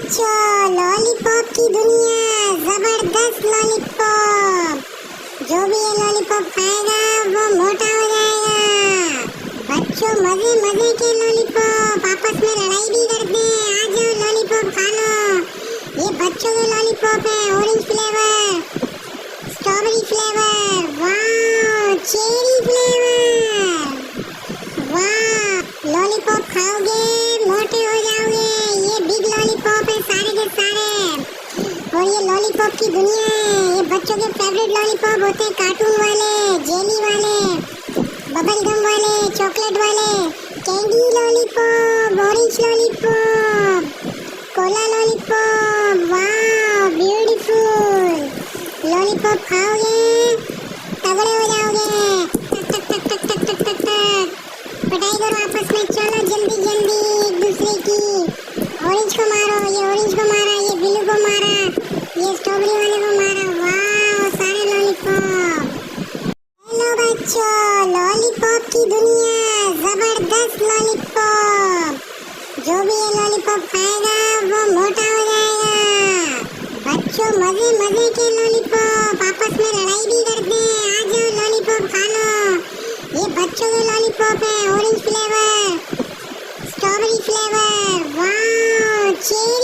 बच्चों, लॉलीपॉप की दुनिया, जबरदस्त लॉलीपॉप। जो भी ये लॉलीपॉप खाएगा वो मोटा हो जाएगा। बच्चों, मजे मजे के लॉलीपॉप, आपस में लड़ाई भी करते हैं। आ जाओ, लॉलीपॉप खा लो। ये बच्चों के लॉलीपॉप है, ऑरेंज फ्लेवर, स्ट्रॉबेरी फ्लेवर, वाह, चेरी फ्लेवर, वाह। लॉलीपॉप खाओगे मोटे हो जाओगे। ये बिग लॉलीपॉप है सारे के सारे, और ये लॉलीपॉप की दुनिया है। ये बच्चों के फेवरेट लॉलीपॉप होते हैं, कार्टून वाले, जेली वाले, बबल गम वाले, चॉकलेट वाले, candy lollipop, orange lollipop, Cola lollipop, वाह, ब्यूटीफुल। लॉलीपॉप खाओगे तगड़े हो जाओगे। टक टक टक टक टक टक टक टक पढ़ाई करो आपस में, चलो जल्दी जल्दी एक दूसरे की। ऑरेंज को मारो, ये ऑरेंज को मारा, ये ब्लू को मारा, ये स्ट्रॉबेरी वाले को मारा, वाह, सारे लॉलीपॉप। हेलो बच्चों, लॉलीपॉप की दुनिया, जबरदस्त लॉलीपॉप। जो भी ये लॉलीपॉप खाएगा वो मोटा हो जाएगा। बच्चों, मजे मजे के लॉलीपॉप, आपस में लड़ाई भी करते हैं। आ जाओ, लॉलीपॉप खा लो। ये बच्चों के लॉलीपॉप है, ऑरेंज फ्लेवर, स्ट्रॉबेरी फ्लेवर, वाह, चेरी